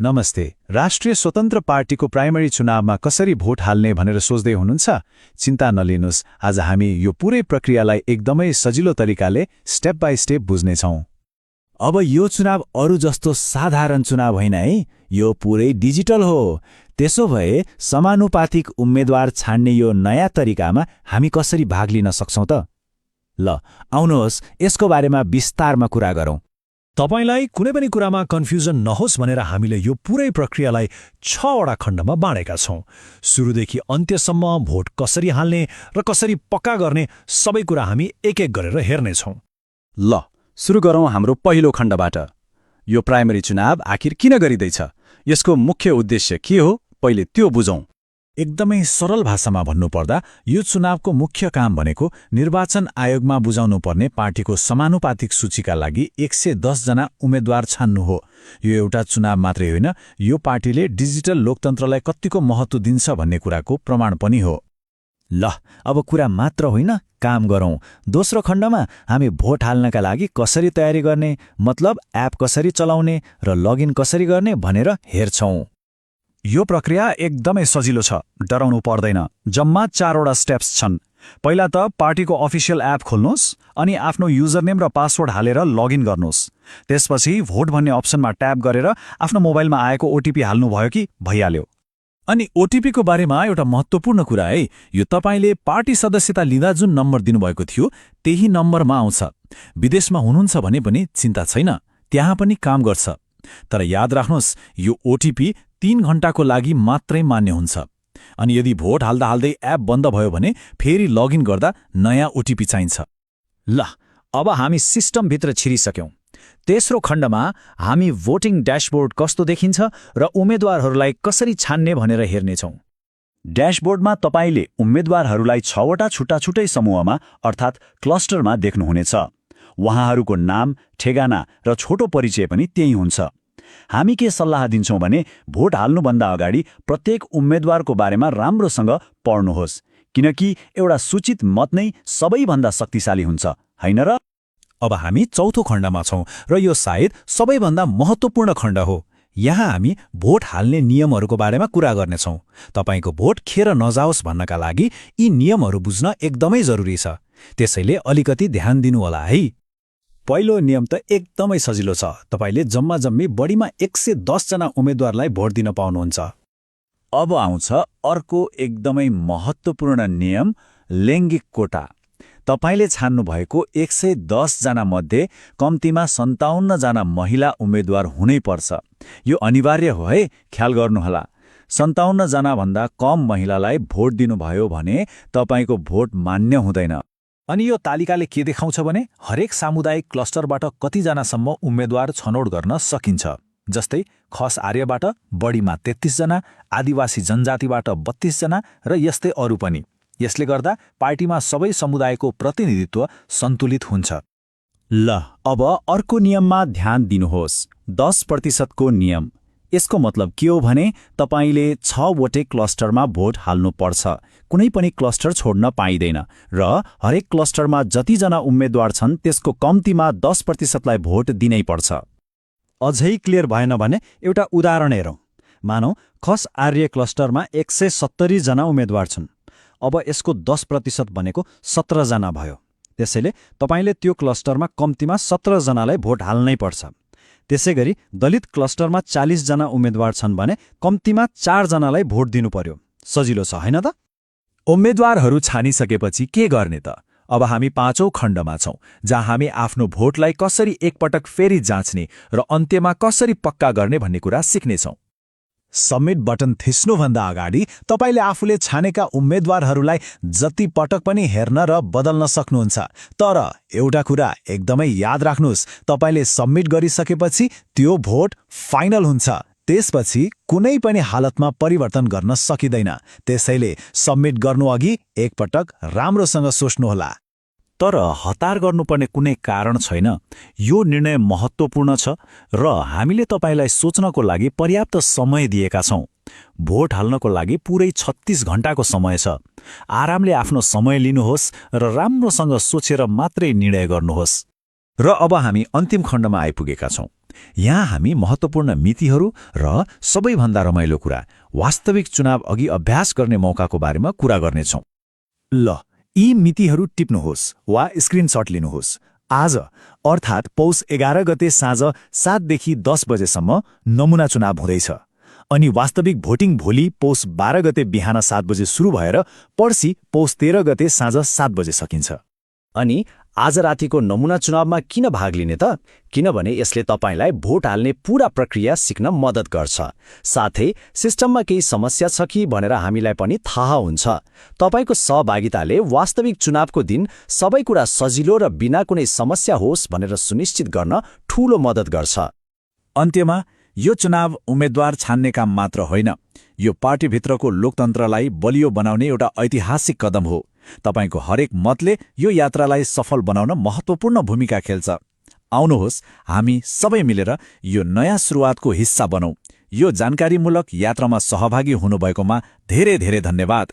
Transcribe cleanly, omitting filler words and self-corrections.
नमस्ते। राष्ट्रिय स्वतन्त्र पार्टीको प्राइमरी चुनावमा कसरी भोट हाल्ने भनेर सोच्दै हुनुहुन्छ? चिन्ता नलिनुस्, आज हामी यो पूरै प्रक्रियालाई एकदमै सजिलो तरिकाले स्टेप बाई स्टेप बुझ्नेछौँ। अब यो चुनाव अरु जस्तो साधारण चुनाव होइन है, यो पुरै डिजिटल हो। त्यसो भए समानुपातिक उम्मेदवार छान्ने यो नयाँ तरिकामा हामी कसरी भाग लिन सक्छौं त? ल, आउनुहोस् यसको बारेमा विस्तारमा कुरा गरौँ। तपाईलाई कुनै पनि कुरामा कन्फ्युजन नहोस् भनेर हामीले यो पूरै प्रक्रियालाई 6वटा खण्डमा बाँडेका छौं। सुरुदेखि अन्त्यसम्म भोट कसरी हाल्ने र कसरी पक्का गर्ने सबै कुरा हामी एक एक गरेर हेर्नेछौं। ल, सुरु गरौँ हाम्रो पहिलो खण्डबाट। यो प्राइमरी चुनाव आखिर किन गरिँदैछ? यसको मुख्य उद्देश्य के हो? पहिले त्यो बुझौँ। एकदमै सरल भाषामा भन्नुपर्दा यो चुनावको मुख्य काम भनेको निर्वाचन आयोगमा बुझाउनुपर्ने पार्टीको समानुपातिक सूचीका लागि 110 जना उम्मेद्वार छान्नु हो। यो एउटा चुनाव मात्रै होइन, यो पार्टीले डिजिटल लोकतन्त्रलाई कतिको महत्त्व दिन्छ भन्ने कुराको प्रमाण पनि हो। ल, अब कुरा मात्र होइन, काम गरौँ। दोस्रो खण्डमा हामी भोट हाल्नका लागि कसरी तयारी गर्ने, मतलब एप कसरी चलाउने र लगइन कसरी गर्ने भनेर हेर्छौं। यो प्रक्रिया एकदमै सजिलो छ, डराउनु पर्दैन। जम्मा 4वटा स्टेप्स छन्। पहिला त पार्टीको अफिसियल एप खोल्नुहोस् अनि आफ्नो युजरनेम र पासवर्ड हालेर लगइन गर्नुहोस्। त्यसपछि भोट भन्ने अप्सनमा ट्याप गरेर आफ्नो मोबाइलमा आएको ओटिपी हाल्नुभयो कि भइहाल्यो। अनि ओटिपीको बारेमा एउटा महत्त्वपूर्ण कुरा है, यो तपाईले पार्टी सदस्यता लिँदा जुन नम्बर दिनुभएको थियो त्यही नम्बरमा आउँछ। विदेशमा हुनुहुन्छ भने पनि चिन्ता छैन, त्यहाँ पनि काम गर्छ। तर याद राख्नुहोस्, यो ओटिपी 3 घण्टाको लागि मात्रै मान्य हुन्छ। अनि यदि भोट हाल्दा हाल्दै एप बन्द भयो भने फेरि लगइन गर्दा नयाँ ओटिपी चाहिन्छ। ल, अब हामी सिस्टमभित्र छिरिसक्यौं। तेस्रो खण्डमा हामी भोटिङ ड्याशबोर्ड कस्तो देखिन्छ र उम्मेद्वारहरूलाई कसरी छान्ने भनेर हेर्नेछौं। ड्याशबोर्डमा तपाईले उम्मेद्वारहरूलाई 6वटा छुट्टा-छुट्टै समूहमा अर्थात् क्लस्टरमा देख्नुहुनेछ। उहाँहरूको नाम, ठेगाना र छोटो परिचय पनि त्यही हुन्छ। हामी के सल्लाह दिन्छौं भने भोट हाल्नुभन्दा अगाडि प्रत्येक उम्मेद्वारको बारेमा राम्रोसँग पढ्नुहोस्, किनकि एउटा सूचित मत नै सबैभन्दा शक्तिशाली हुन्छ, हैन र? अब हामी चौथो खण्डमा छौं र यो सायद सबैभन्दा महत्त्वपूर्ण खण्ड हो। यहाँ हामी भोट हाल्ने नियमहरूको बारेमा कुरा गर्नेछौं। तपाईको भोट खेर नजाओस् भन्नका लागि यी नियमहरू बुझ्न एकदमै जरुरी छ। त्यसैले अलिकति ध्यान दिनु होला है। पहिलो नियम त एकदमै सजिलो छ। तपाईले जम्मी बढीमा 110 जना उम्मेद्वारलाई भोट दिन पाउनुहुन्छ। अब आउँछ अर्को एकदमै महत्त्वपूर्ण नियम, लैङ्गिक कोटा। तपाईले छान्नु भएको 110 जना मध्ये कम्तीमा 57 जना महिला उम्मेद्वार हुनै पर्छ। यो अनिवार्य हो है, ख्याल गर्नुहोला। 57 जना भन्दा कम महिलालाई भोट दिनुभयो भने तपाईको भोट मान्य हुँदैन। अनि यो तालिकाले के देखाउँछ भने हरेक सामुदायिक क्लस्टरबाट कतिजनासम्म उम्मेद्वार छनौट गर्न सकिन्छ। जस्तै खस आर्यबाट बढीमा 33 जना, आदिवासी जनजातिबाट 32 जना र यस्तै अरू पनि। यसले गर्दा पार्टीमा सबै समुदायको प्रतिनिधित्व सन्तुलित हुन्छ। ल, अब अर्को नियममा ध्यान दिनुहोस्, 10% को नियम। यसको मतलब के हो भने तपाईले 6वटै क्लस्टरमा भोट हाल्नुपर्छ। कुनै पनि क्लस्टर छोड्न पाइँदैन र हरेक क्लस्टरमा जतिजना उम्मेद्वार छन् त्यसको कम्तीमा 10%लाई भोट दिनै पर्छ। अझै क्लियर भएन भने एउटा उदाहरण हेरौँ। मानौ खस आर्य क्लस्टरमा 170 जना उम्मेद्वार छन्। अब यसको 10% भनेको 17 जना भयो। त्यसैले तपाईले त्यो क्लस्टरमा कम्तीमा 17 जनालाई भोट हाल्नै पर्छ। त्यसैगरी दलित क्लस्टरमा 40 जना उम्मेद्वार छन् भने कम्तीमा 4 जनालाई भोट दिनु पर्यो। सजिलो छ हैन त? उम्मेद्वारहरू छानिसकेपछि के गर्ने त? अब हामी 5औं खण्डमा छौं, जहाँ हामी आफ्नो भोटलाई कसरी एकपटक फेरि जाँच्ने र अन्त्यमा कसरी पक्का गर्ने भन्ने कुरा सिक्नेछौं। सबमिट बटन थिच्नुभन्दा अगाडि तपाईले आफूले छानेका उम्मेद्वारहरूलाई जति पटक पनि हेर्न र बदल्न सक्नुहुन्छ। तर एउटा कुरा एकदमै याद राख्नुहोस्, तपाईले सबमिट गरिसकेपछि त्यो भोट फाइनल हुन्छ। त्यसपछि कुनै पनि हालतमा परिवर्तन गर्न सकिँदैन। त्यसैले सबमिट गर्नुअघि एकपटक राम्रोसँग सोच्नुहोला। तर हतार गर्नुपर्ने कुनै कारण छैन। यो निर्णय महत्त्वपूर्ण छ र हामीले तपाईलाई सोच्नको लागि पर्याप्त समय दिएका छौं। भोट हाल्नको लागि पुरै 36 घण्टाको समय छ। आरामले आफ्नो समय लिनुहोस् र राम्रोसँग सोचेर मात्रै निर्णय गर्नुहोस्। र अब हामी अन्तिम खण्डमा आइपुगेका छौं। यहाँ हामी महत्त्वपूर्ण मितिहरू र सबैभन्दा रमाइलो कुरा वास्तविक चुनाव अघि अभ्यास गर्ने मौकाको बारेमा कुरा गर्नेछौँ। ल, यी मितिहरू टिप्नुहोस् वा स्क्रिनशट लिनुहोस्। आज अर्थात् पौष 11 गते साँझ 7 देखि 10 बजेसम्म नमुना चुनाव हुँदैछ अनि वास्तविक भोटिङ भोलि पौष 12 गते बिहान 7 बजे सुरु भएर पर्सि पौष 13 गते साँझ 7 बजे सकिन्छ। अनि आज रातिको नमुना चुनावमा किन भाग लिने त? किनभने यसले तपाईलाई भोट हाल्ने पूरा प्रक्रिया सिक्न मद्दत गर्छ। साथै सिस्टममा केही समस्या छ कि भनेर हामीलाई पनि थाहा हुन्छ। तपाईको सहभागिताले वास्तविक चुनावको दिन सबै कुरा सजिलो र बिना कुनै समस्या होस् भनेर सुनिश्चित गर्न ठूलो मद्दत गर्छ। अन्त्यमा यो चुनाव उम्मेद्वार छान्ने काम मात्र होइन, यो पार्टीभित्रको लोकतन्त्रलाई बलियो बनाउने एउटा ऐतिहासिक कदम हो। तपाईको हरेक मतले यो यात्रालाई सफल बनाउन महत्त्वपूर्ण भूमिका खेल्छ। आउनुहोस्, हामी सबै मिलेर यो नयाँ सुरुवातको हिस्सा बनौं। यो जानकारीमूलक यात्रामा सहभागी हुनुभएकोमा धेरै धेरै धन्यवाद।